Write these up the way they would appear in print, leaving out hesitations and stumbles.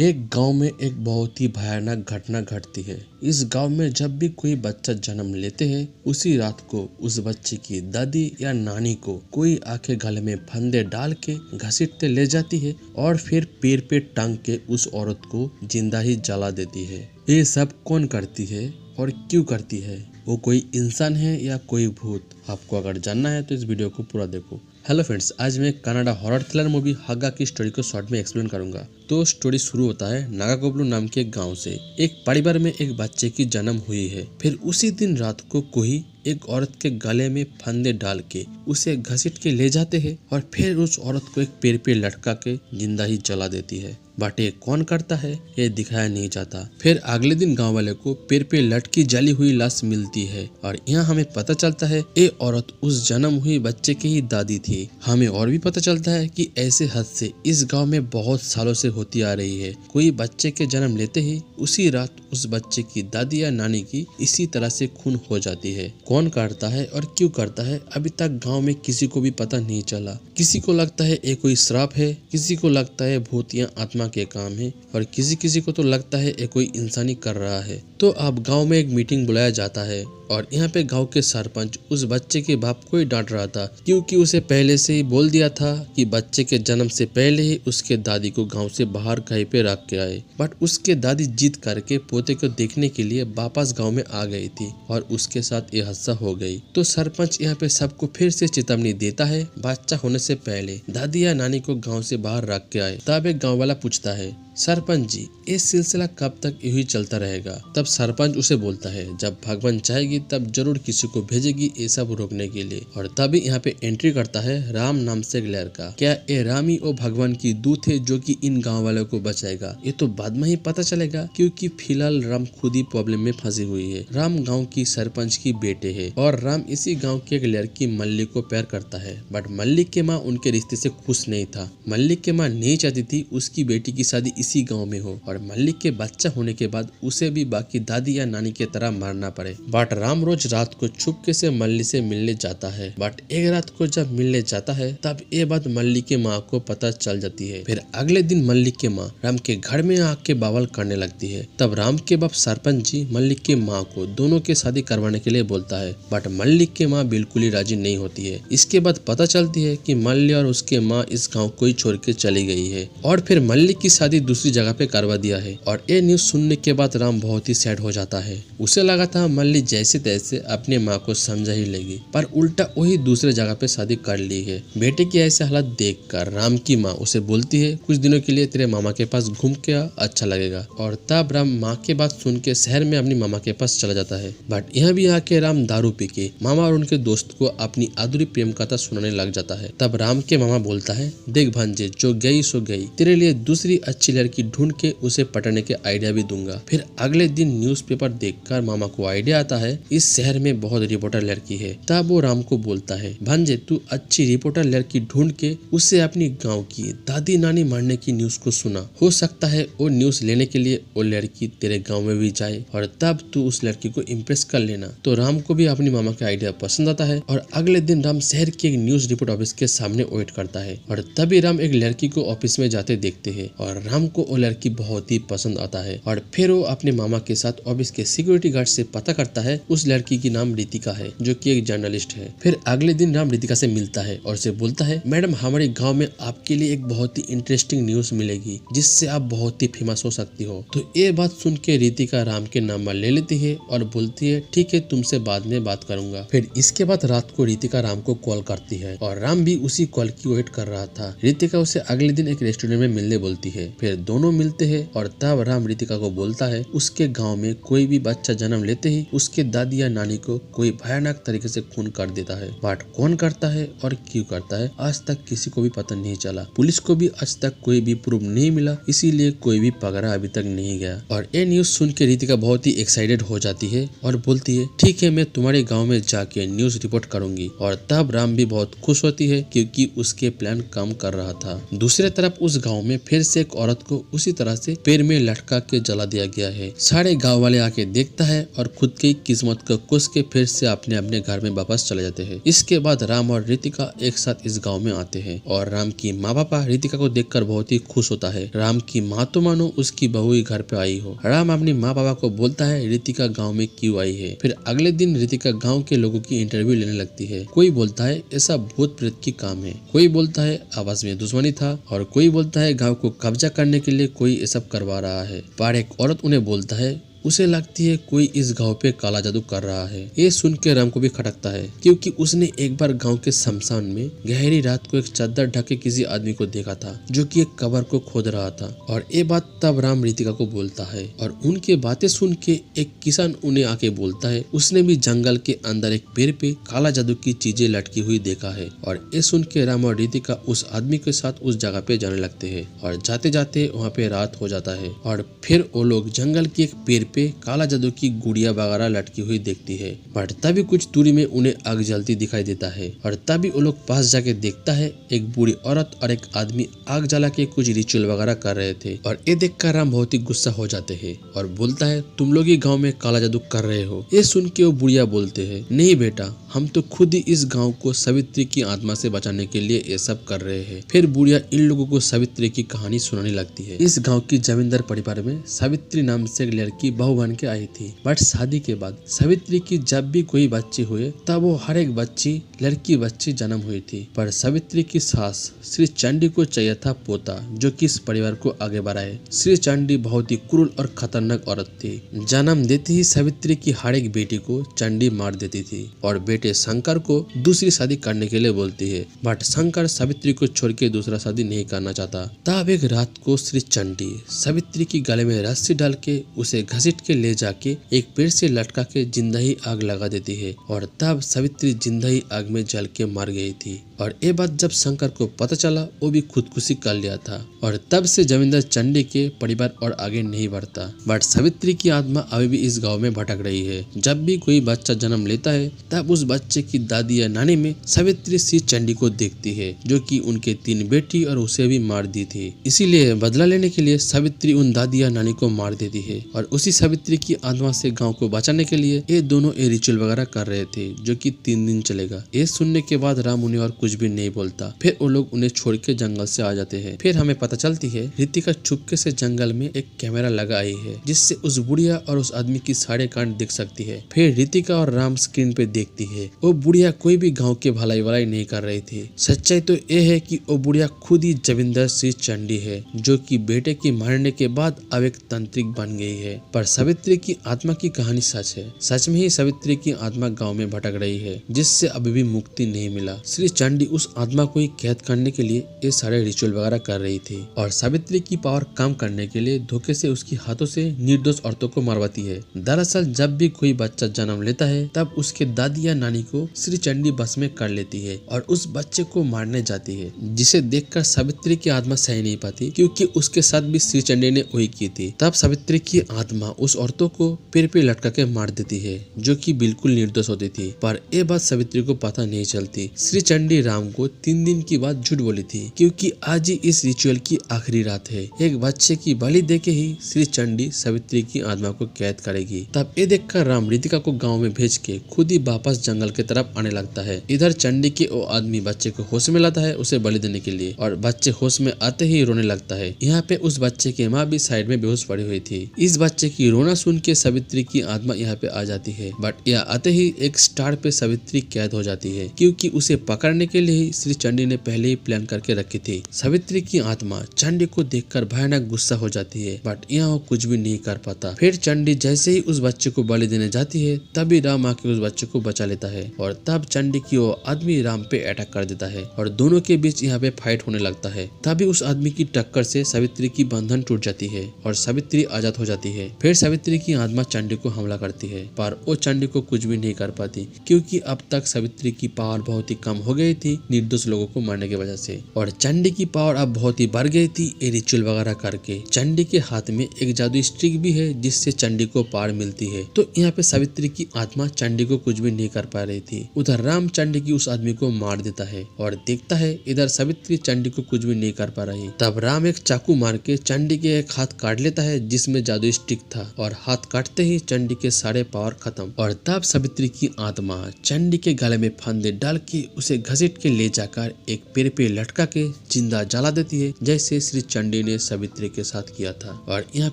एक गांव में एक बहुत ही भयानक घटना घटती है। इस गांव में जब भी कोई बच्चा जन्म लेते हैं, उसी रात को उस बच्चे की दादी या नानी को कोई आके गले में फंदे डाल के घसीटते ले जाती है और फिर पेड़ पे टांग के उस औरत को जिंदा ही जला देती है। ये सब कौन करती है और क्यों करती है? वो कोई इंसान है या कोई भूत? आपको अगर जानना है तो इस वीडियो को पूरा देखो। हेलो फ्रेंड्स, आज मैं कनाडा हॉरर थ्रिलर मूवी हागा की स्टोरी को शॉर्ट में एक्सप्लेन करूंगा। तो स्टोरी शुरू होता है नागाकोबलू नाम के गांव से। एक परिवार में एक बच्चे की जन्म हुई है। फिर उसी दिन रात को कोई एक औरत के गले में फंदे डाल के उसे घसीट के ले जाते हैं और फिर उस औरत को एक पेड़ पे लटका के जिंदा ही जला देती है। बट ये कौन करता है ये दिखाया नहीं जाता। फिर अगले दिन गांव वाले को पेड़ पे लटकी जली हुई लाश मिलती है और यहाँ हमें पता चलता है ये औरत उस जन्म हुई बच्चे की ही दादी थी। हमें और भी पता चलता है कि ऐसे हादसे इस गांव में बहुत सालों से होती आ रही है। कोई बच्चे के जन्म लेते ही उसी रात उस बच्चे की दादी या नानी की इसी तरह से खून हो जाती है। कौन करता है और क्यों करता है अभी तक गांव में किसी को भी पता नहीं चला। किसी को लगता है ये कोई श्राप है, किसी को लगता है भूत या आत्मा के काम है और किसी को तो लगता है ये कोई इंसानी कर रहा है। तो अब गांव में एक मीटिंग बुलाया जाता है और यहाँ पे गांव के सरपंच उस बच्चे के बाप को ही डांट रहा था, क्योंकि उसे पहले से ही बोल दिया था कि बच्चे के जन्म से पहले ही उसके दादी को गांव से बाहर कहीं पे रख के आए। बट उसके दादी जिद करके पोते को देखने के लिए वापस गांव में आ गई थी और उसके साथ ये हादसा हो गई। तो सरपंच यहाँ पे सबको फिर से चेतावनी देता है, बच्चा होने से पहले दादी या नानी को गाँव से बाहर रख के आए। तब एक गाँव वाला पूछता है, सरपंच जी ये सिलसिला कब तक यही चलता रहेगा? तब सरपंच उसे बोलता है, जब भगवान चाहेगी तब जरूर किसी को भेजेगी ये सब रोकने के लिए। और तभी यहाँ पे एंट्री करता है राम नाम से एक लड़का। क्या ये राम ही वो भगवान की दूत है जो कि इन गांव वालों को बचाएगा? ये तो बाद में ही पता चलेगा, क्योंकि फिलहाल राम खुद ही प्रॉब्लम में फंसी हुई है। राम गाँव की सरपंच की बेटे है और राम इसी गाँव की एक लड़की मल्लिक को प्यार करता है। बट मल्लिक के माँ उनके रिश्ते से खुश नहीं था। मल्लिक के माँ नहीं चाहती थी उसकी बेटी की शादी इसी गांव में हो और मल्लिक के बच्चा होने के बाद उसे भी बाकी दादी या नानी की तरह मारना पड़े। बट राम रोज रात को चुपके से मल्लिक से मिलने जाता है। बट एक रात को जब मिलने जाता है तब ये बात मल्लिक के माँ को पता चल जाती है। फिर अगले दिन मल्लिक के माँ राम के घर में आके बवाल करने लगती है। तब राम के बाप सरपंच जी मल्लिक के माँ को दोनों की शादी करवाने के लिए बोलता है। बट मल्लिक के माँ बिल्कुल ही राजी नहीं होती है। इसके बाद पता चलती है कि मल्लिक और उसके माँ इस गाँव को ही छोड़ के चली गई है और फिर मल्लिक की शादी दूसरी जगह पे करवा दिया है। और ये न्यूज सुनने के बाद राम बहुत ही सैड हो जाता है। उसे लगा था मल्लिक जैसे तैसे अपने माँ को समझा ही लेगी, पर उल्टा वही दूसरे जगह पे शादी कर ली है। बेटे की ऐसे हालत देखकर राम की माँ उसे बोलती है, कुछ दिनों के लिए तेरे मामा के पास घूम के आ, अच्छा लगेगा। और तब राम माँ के बात सुन के शहर में अपनी मामा के पास चला जाता है। बट यहाँ भी आके राम दारू पी के मामा और उनके दोस्त को अपनी अधूरी प्रेम कथा सुनाने लग जाता है। तब राम के मामा बोलता है, देख भांजे जो गई सो गई, तेरे लिए दूसरी अच्छी लड़की ढूंढ के उसे पटाने के आइडिया भी दूंगा। फिर अगले दिन न्यूज़पेपर देखकर मामा को आइडिया आता है, इस शहर में बहुत रिपोर्टर लड़की है। तब वो राम को बोलता है, भांजे तू अच्छी रिपोर्टर लड़की ढूंढ के उसे अपनी गांव की दादी नानी मारने की न्यूज को सुना। हो सकता है वो न्यूज लेने के लिए वो लड़की तेरे गाँव में भी जाए और तब तू उस लड़की को इम्प्रेस कर लेना। तो राम को भी अपनी मामा का आइडिया पसंद आता है और अगले दिन राम शहर के एक न्यूज रिपोर्ट ऑफिस के सामने वेट करता है और तभी राम एक लड़की को ऑफिस में जाते देखते है और राम को वो लड़की बहुत ही पसंद आता है। और फिर वो अपने मामा के साथ ऑफिस के सिक्योरिटी गार्ड से पता करता है उस लड़की की नाम रितिका है जो कि एक जर्नलिस्ट है। फिर अगले दिन राम रितिका से मिलता है और उसे बोलता है, मैडम हमारे गांव में आपके लिए एक बहुत ही इंटरेस्टिंग न्यूज मिलेगी जिससे आप बहुत ही फेमस हो सकती हो। तो ये बात सुन के रितिका राम के नंबर ले लेती है और बोलती है, ठीक है तुमसे बाद में बात करूंगा। फिर इसके बाद रात को रितिका राम को कॉल करती है और राम भी उसी कॉल की वेट कर रहा था। रितिका उसे अगले दिन एक रेस्टोरेंट में मिलने बोलती है। फिर दोनों मिलते हैं और तब राम रितिका को बोलता है, उसके गांव में कोई भी बच्चा जन्म लेते ही उसके दादी या नानी को कोई भयानक तरीके से खून कर देता है। बट कौन करता है और क्यों करता है आज तक किसी को भी पता नहीं चला। पुलिस को भी आज तक कोई भी प्रूफ नहीं मिला, इसीलिए कोई भी पकड़ा अभी तक नहीं गया। और ये न्यूज सुन के रितिका बहुत ही एक्साइटेड हो जाती है और बोलती है, ठीक है मैं तुम्हारे गाँव में जाके न्यूज रिपोर्ट करूंगी। और तब राम भी बहुत खुश होती है क्योंकि उसके प्लान काम कर रहा था। दूसरे तरफ उस गाँव में फिर से एक औरत को उसी तरह से पेड़ में लटका के जला दिया गया है। सारे गाँव वाले आके देखता है और खुद की किस्मत को कुस के फिर से अपने अपने घर में वापस चले जाते हैं। इसके बाद राम और रितिका एक साथ इस गाँव में आते हैं और राम की माँ पापा रितिका को देखकर बहुत ही खुश होता है। राम की माँ तो मानो उसकी बहू ही घर पे आई हो। राम अपनी माँ पापा को बोलता है रितिका गाँव में क्यों आई है। फिर अगले दिन रितिका गाँव के लोगों की इंटरव्यू लेने लगती है। कोई बोलता है ऐसा भूत प्रेत की काम है, कोई बोलता है आपस में दुश्मनी था और कोई बोलता है गाँव को कब्जा करने के लिए कोई ये सब करवा रहा है। पर एक औरत उन्हें बोलता है उसे लगती है कोई इस गांव पे काला जादू कर रहा है। ये सुन के राम को भी खटकता है क्योंकि उसने एक बार गांव के शमशान में गहरी रात को एक चादर ढके किसी आदमी को देखा था जो कि एक कब्र को खोद रहा था। और ये बात तब राम रितिका को बोलता है और उनके बातें सुन के एक किसान उन्हें आके बोलता है उसने भी जंगल के अंदर एक पेड़ पे काला जादू की चीजें लटकी हुई देखा है। और ये सुन के राम और रितिका उस आदमी के साथ उस जगह पे जाने लगते हैं और जाते जाते वहाँ पे रात हो जाता है। और फिर वो लोग जंगल के एक पेड़ पे काला जादू की गुड़िया वगैरह लटकी हुई देखती है। बट तभी कुछ दूरी में उन्हें आग जलती दिखाई देता है और तभी वो लोग पास जाके देखता है एक बूढ़ी औरत और एक आदमी आग जला के कुछ रिचुअल वगैरह कर रहे थे। और ये देखकर राम बहुत ही गुस्सा हो जाते हैं और बोलता है तुम लोग ही गाँव में काला जादू कर रहे हो। ये सुन के वो बुढ़िया बोलते है नहीं बेटा, हम तो खुद ही इस गांव को सावित्री की आत्मा से बचाने के लिए ये सब कर रहे हैं। फिर बुढ़िया इन लोगों को सावित्री की कहानी सुनाने लगती है। इस गांव की जमींदार परिवार में सावित्री नाम से एक लड़की बहू बन के आई थी। बट शादी के बाद सावित्री की जब भी कोई बच्चे हुए तब वो हर एक बच्ची लड़की बच्ची जन्म हुई थी। पर सावित्री की सास श्री चंडी को चाहिए था पोता जो कि इस परिवार को आगे बढ़ाए। श्री चंडी बहुत ही क्रूर और खतरनाक औरत थी। जन्म देते ही सावित्री की हर एक बेटी को चंडी मार देती थी और बेटे शंकर को दूसरी शादी करने के लिए बोलती है। बट शंकर सावित्री को छोड़ के दूसरा शादी नहीं करना चाहता। तब एक रात को श्री चंडी सावित्री की गले में रस्सी डाल के उसे घसीट के ले जाके एक पेड़ से लटका के जिंदा ही आग लगा देती है और तब सावित्री जिंदा ही आग में जल के मर गई थी। और ये बात जब शंकर को पता चला वो भी खुदकुशी कर लिया था और तब से जमींदार चंडी के परिवार और आगे नहीं बढ़ता। बट सावित्री की आत्मा अभी भी इस गांव में भटक रही है। जब भी कोई बच्चा जन्म लेता है तब उस बच्चे की दादी या नानी में सावित्री श्री चंडी को देखती है जो कि उनके 3 बेटी और उसे भी मार दी थी। इसीलिए बदला लेने के लिए सावित्री उन दादी या नानी को मार देती है और उसी सावित्री की आत्मा से गाँव को बचाने के लिए ये दोनों ये रिचुअल वगैरह कर रहे थे जो कि 3 दिन चलेगा। ये सुनने के बाद राम उन्हें और कुछ भी नहीं बोलता। फिर वो लोग उन्हें छोड़ के जंगल से आ जाते हैं। फिर हमें पता चलती है रितिका चुपके से जंगल में एक कैमरा लगा आई है जिससे उस बुढ़िया और उस आदमी की सारे कांड दिख सकती है। फिर रितिका और राम स्क्रीन पे देखती है वो बुढ़िया कोई भी गाँव के भलाई वलाई नहीं कर रही थी। सच्चाई तो ये है कि वो बुढ़िया खुद ही जमींदार श्री चंडी है जो कि बेटे की मारने के बाद अब एक तांत्रिक बन गई है। पर सावित्री की आत्मा की कहानी सच है। सच में ही सावित्री की आत्मा गाँव में भटक रही है जिससे अभी भी मुक्ति नहीं मिला। श्री चंडी उस आत्मा को ही कैद करने के लिए ये सारे रिचुअल वगैरह कर रही थी और सावित्री की पावर काम करने के लिए धोखे से उसकी हाथों से निर्दोष औरतों को मरवाती है। दरअसल जब भी कोई बच्चा जन्म लेता है तब उसके दादी या नानी को श्री चंडी बस में कर लेती है और उस बच्चे को मारने जाती है जिसे देखकर सावित्री की आत्मा सह नहीं पाती क्योंकि उसके साथ भी श्री चंडी ने वही की थी। तब सावित्री की आत्मा उस औरतों को पेड़ पे लटका के मार देती है जो कि बिल्कुल निर्दोष होती थी। पर ये बात सावित्री को पता नहीं चलती। श्री चंडी राम को 3 दिन की बात झूठ बोली थी क्योंकि आज ही इस रिचुअल की आखिरी रात है। एक बच्चे की बलि देके ही श्री चंडी सावित्री की आत्मा को कैद करेगी। तब ये देखकर राम रितिका को गांव में भेज के खुद ही वापस जंगल की तरफ आने लगता है। इधर चंडी के वो आदमी बच्चे को होश में लाता है उसे बलि देने के लिए और बच्चे होश में आते ही रोने लगता है। यहाँ पे उस बच्चे की माँ भी साइड में बेहोश पड़ी हुई थी। इस बच्चे की रोना सुन के सावित्री की आत्मा यहाँ पे आ जाती है। बट यह आते ही एक स्टार पे सावित्री कैद हो जाती है क्योंकि उसे पकड़ने के लिए ही श्री चंडी ने पहले ही प्लान करके रखी थी। सावित्री की आत्मा चंडी को देखकर भयानक गुस्सा हो जाती है बट यहाँ वो कुछ भी नहीं कर पाता। फिर चंडी जैसे ही उस बच्चे को बलि देने जाती है तभी राम आके उस बच्चे को बचा लेता है और तब चंडी की वो आदमी राम पे अटैक कर देता है और दोनों के बीच यहाँ पे फाइट होने लगता है। तभी उस आदमी की टक्कर से सावित्री की बंधन टूट जाती है और सावित्री आजाद हो जाती है। फिर फिर सावित्री की आत्मा चंडी को हमला करती है, पर वो चंडी को कुछ भी नहीं कर पाती क्योंकि अब तक सावित्री की पावर बहुत ही कम हो गई थी निर्दोष लोगों को मारने की वजह से, और चंडी की पावर अब बहुत ही बढ़ गई थी ये रिचुअल वगैरह करके। चंडी के हाथ में एक जादू स्टिक भी है जिससे चंडी को पावर मिलती है। तो यहाँ पे सावित्री की आत्मा चंडी को कुछ भी नहीं कर पा रही थी। उधर राम चंडी की उस आदमी को मार देता है और देखता है इधर सावित्री चंडी को कुछ भी नहीं कर पा रही। तब राम एक चाकू मार के चंडी के एक हाथ काट लेता है जिसमें जादू स्टिक था, और हाथ काटते ही चंडी के सारे पावर खत्म। और तब सावित्री की आत्मा चंडी के गले में फंदे डाल के उसे घसीट के ले जाकर एक पेड़ पे लटका के जिंदा जला देती है, जैसे श्री चंडी ने सावित्री के साथ किया था। और यहाँ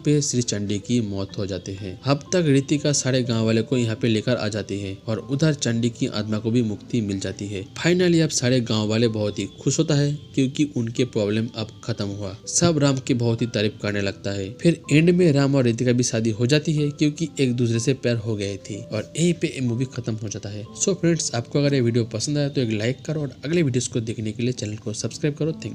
पे श्री चंडी की मौत हो जाती है। अब तक रितिका सारे गांव वाले को यहाँ पे लेकर आ जाती है और उधर चंडी की आत्मा को भी मुक्ति मिल जाती है। फाइनली अब सारे गांव वाले बहुत ही खुश होता है क्योंकि उनके प्रॉब्लम अब खत्म हुआ। सब राम की बहुत ही तारीफ करने लगता है। फिर एंड में राम और रितिका भी शादी हो जाती है क्योंकि एक दूसरे से प्यार हो गए थी, और यहीं पे मूवी खत्म हो जाता है। सो फ्रेंड्स, आपको अगर ये वीडियो पसंद आया तो एक लाइक करो और अगले वीडियोस को देखने के लिए चैनल को सब्सक्राइब करो। Thank you.